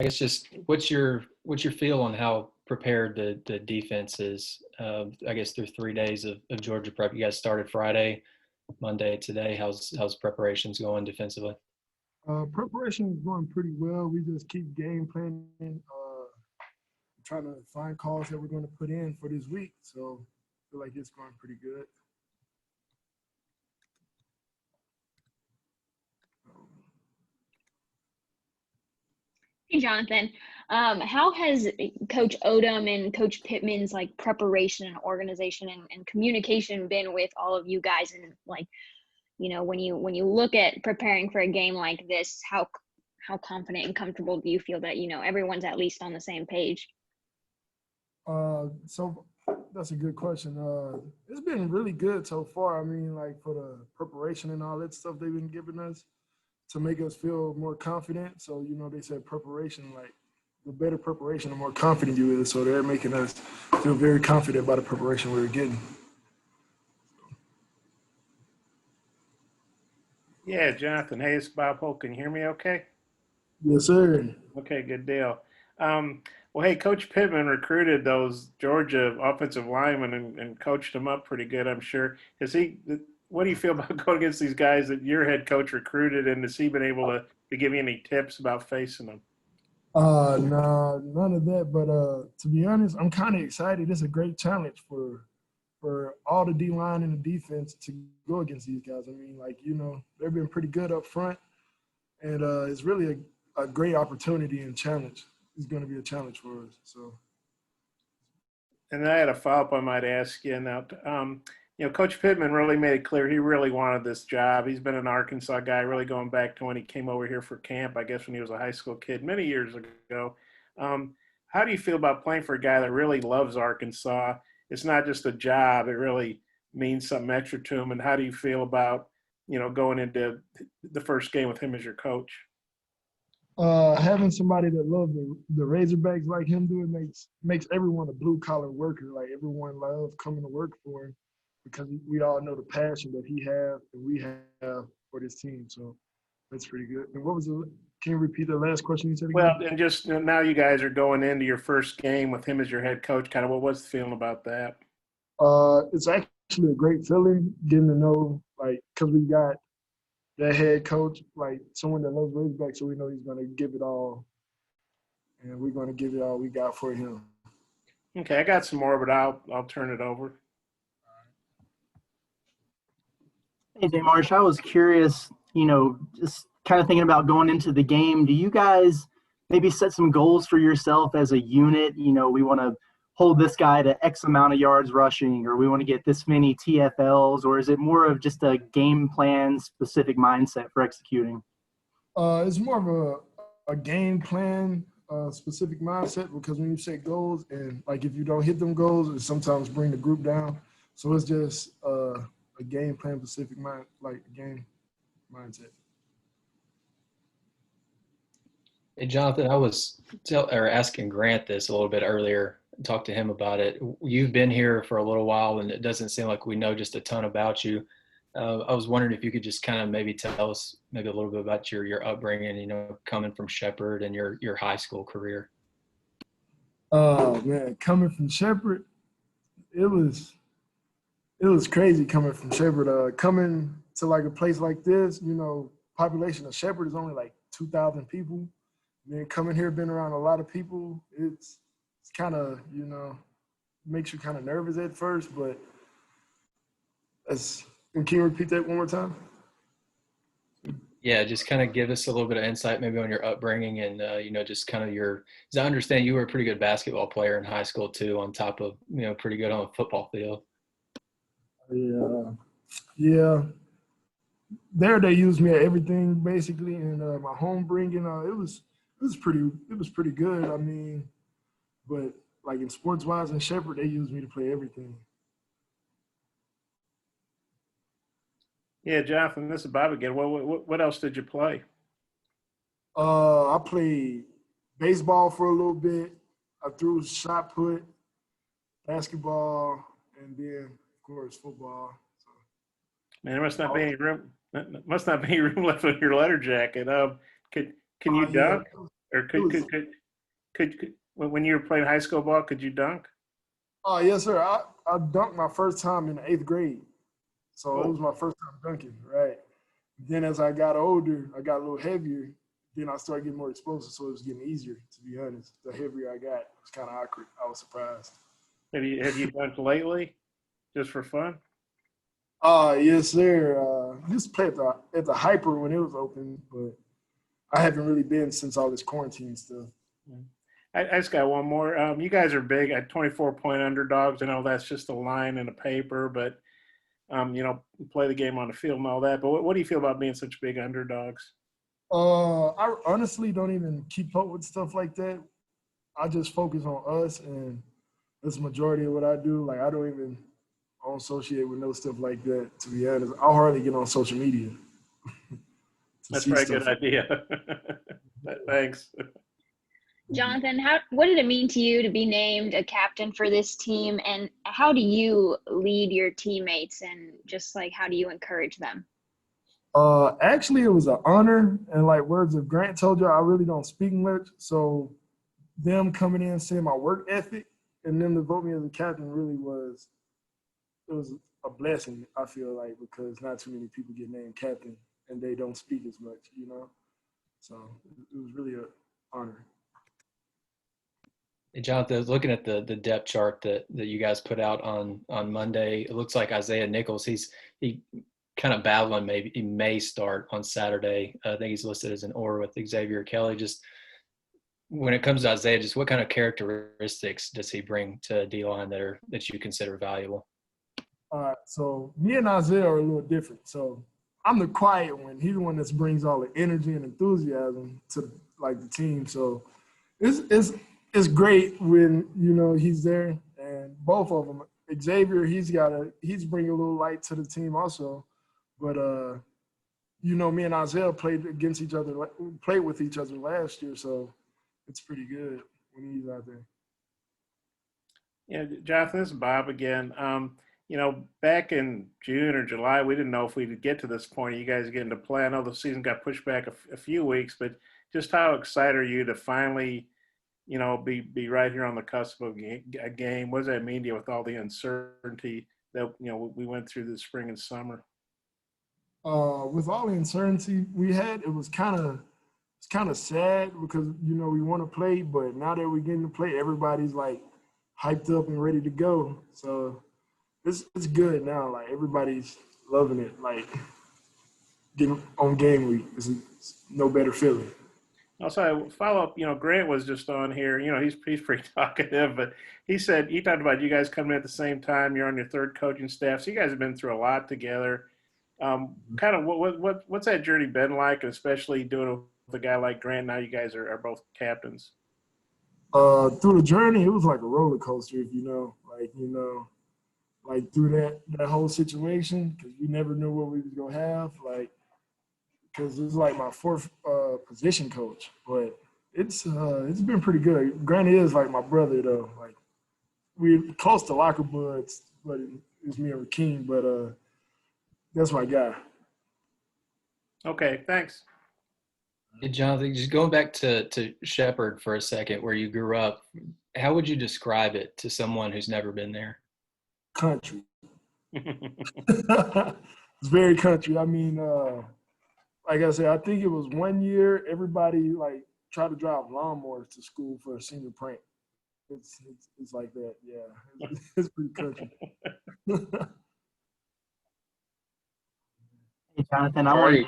I guess just what's your feel on how prepared the defense is? I guess through 3 days of Georgia prep. You guys started Friday, Monday today. How's preparations going defensively? Preparation is going pretty well. We just keep game planning, trying to find calls that we're going to put in for this week. So I feel like it's going pretty good. Hey, Jonathan. How has Coach Odom and Coach Pittman's like preparation and organization and communication been with all of you guys? And like, when you look at preparing for a game like this, how confident and comfortable do you feel that everyone's at least on the same page? So that's a good question. It's been really good so far. I mean, like for the preparation and all that stuff they've been giving us to make us feel more confident. So, they said preparation, like the better preparation, the more confident you is. So they're making us feel very confident about the preparation we were getting. Yeah, Jonathan. Hey, it's Bob Holt. Can you hear me okay? Yes, sir. Okay, good deal. Well, hey, Coach Pittman recruited those Georgia offensive linemen and coached them up pretty good, I'm sure. What do you feel about going against these guys that your head coach recruited, and has he been able to give you any tips about facing them? No, none of that. But to be honest, I'm kind of excited. It's a great challenge for all the D line and the defense to go against these guys. I mean, they've been pretty good up front, and it's really a great opportunity and challenge. It's going to be a challenge for us. So. And I had a follow-up I might ask you now. Coach Pittman really made it clear he really wanted this job. He's been an Arkansas guy really going back to when he came over here for camp, I guess when he was a high school kid many years ago. How do you feel about playing for a guy that really loves Arkansas? It's not just a job. It really means something extra to him. And how do you feel about, going into the first game with him as your coach? Having somebody that loves the Razorbacks like him do it makes everyone a blue collar worker. Like everyone loves coming to work for him because we all know the passion that he has and we have for this team. So that's pretty good. And can you repeat the last question you said again? Well, and just now you guys are going into your first game with him as your head coach. Kind of what's the feeling about that? It's actually a great feeling getting to know, because we got that head coach, like someone that loves Razorback, so we know he's going to give it all, and we're going to give it all we got for him. Okay, I got some more, but I'll turn it over. Hey, Jay Marsh, I was curious, just kind of thinking about going into the game. Do you guys maybe set some goals for yourself as a unit? We want to hold this guy to X amount of yards rushing, or we want to get this many TFLs, or is it more of just a game plan specific mindset for executing? It's more of a game plan specific mindset, because when you set goals and if you don't hit them goals, it sometimes bring the group down. So it's just a game plan specific game mindset. Hey, Jonathan, I was asking Grant this a little bit earlier. Talked to him about it. You've been here for a little while, and it doesn't seem like we know just a ton about you. I was wondering if you could just kind of maybe tell us maybe a little bit about your upbringing, coming from Shepherd and your high school career. Man, coming from Shepherd, it was crazy coming from Shepherd. Coming to a place like this, population of Shepherd is only 2,000 people. And then coming here, been around a lot of people, it's kind of, makes you kind of nervous at first, but can you repeat that one more time? Yeah, just kind of give us a little bit of insight maybe on your upbringing and, just kind of because I understand you were a pretty good basketball player in high school too, on top of, pretty good on the football field. Yeah. There they used me at everything basically, and my home bringing, it was pretty good. I mean, but in sports wise in Shepherd, they used me to play everything. Yeah, Jonathan, this is Bob again. What else did you play? I played baseball for a little bit. I threw shot put, basketball, and then of course football. So. Man, there must not be any room. Must not be any room left on your letter jacket. Can you dunk? Or could when you were playing high school ball, could you dunk? Oh yes, sir. I dunked my first time in the 8th grade, so it Oh, was my first time dunking. Right. Then as I got older, I got a little heavier. Then I started getting more explosive, so it was getting easier. To be honest, the heavier I got, it was kind of awkward. I was surprised. have you dunked lately, just for fun? Yes, sir. Used to play at the Hyper when it was open, but I haven't really been since all this quarantine stuff. I just got one more. You guys are big at 24-point underdogs. I know that's just a line in a paper, but you play the game on the field and all that. But what do you feel about being such big underdogs? I honestly don't even keep up with stuff like that. I just focus on us, and that's the majority of what I do. Like I don't associate with no stuff like that. To be honest, I hardly get on social media to That's see probably a stuff. good idea. Thanks. Jonathan, what did it mean to you to be named a captain for this team, and how do you lead your teammates, and just like how do you encourage them? Actually, it was an honor, and like words of Grant told you, I really don't speak much. So them coming in, seeing my work ethic, and them to vote me as a captain really was a blessing. I feel like because not too many people get named captain, and they don't speak as much, you know. So it was really an honor. Hey, Jonathan, looking at the depth chart that you guys put out on Monday, it looks like Isaiah Nichols, he kind of battling, maybe he may start on Saturday. I think he's listed as an or with Xavier Kelly. Just when it comes to Isaiah, just what kind of characteristics does he bring to D-line that you consider valuable? All right, so me and Isaiah are a little different. So I'm the quiet one. He's the one that brings all the energy and enthusiasm to like the team. So it's great when he's there, and both of them. Xavier, he's bringing a little light to the team also, but me and Isaiah played with each other last year, so it's pretty good when he's out there. Yeah, Jonathan, this is Bob again. Back in June or July, we didn't know if we'd get to this point. You guys getting to play. I know the season got pushed back a few weeks, but just how excited are you to finally, be right here on the cusp of a game? What does that mean to you with all the uncertainty that we went through this spring and summer? With all the uncertainty we had, it's kind of sad because we want to play, but now that we're getting to play, everybody's like hyped up and ready to go. So it's good now. Like everybody's loving it. Like getting on game week is no better feeling. Also, follow up. Grant was just on here. He's pretty talkative, but he talked about you guys coming at the same time. You're on your third coaching staff, so you guys have been through a lot together. Kind of what's that journey been like, and especially doing it with a guy like Grant? Now you guys are both captains. Through the journey, it was like a roller coaster, if like through that whole situation, because we never knew what we was gonna have, like, because it was like my fourth position coach, but it's been pretty good. Grant is like my brother though, like we're close to locker buds, but it's me and Rakeem, but that's my guy. Okay, thanks. Hey, Jonathan, just going back to Shepherd for a second, where you grew up, how would you describe it to someone who's never been there? Country. It's very country. I mean, like I said, I think it was one year everybody like tried to drive lawnmowers to school for a senior prank. It's like that, yeah. It's pretty country. Hey, Jonathan, I want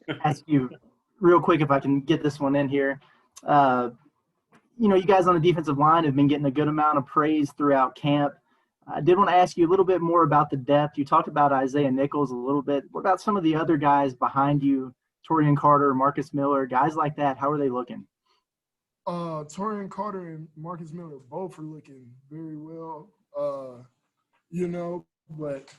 to ask you real quick if I can get this one in here. You guys on the defensive line have been getting a good amount of praise throughout camp. I did want to ask you a little bit more about the depth. You talked about Isaiah Nichols a little bit. What about some of the other guys behind you, Torian Carter, Marcus Miller, guys like that? How are they looking? Torian Carter and Marcus Miller both are looking very well. But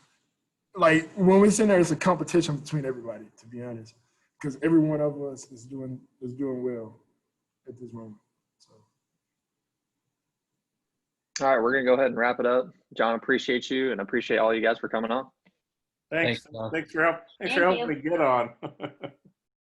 like when we sit there, it's a competition between everybody, to be honest, because every one of us is doing well at this moment. So. All right, we're gonna go ahead and wrap it up. John, appreciate you and appreciate all you guys for coming on. Thanks. Thanks, John. Thanks for helping me get on.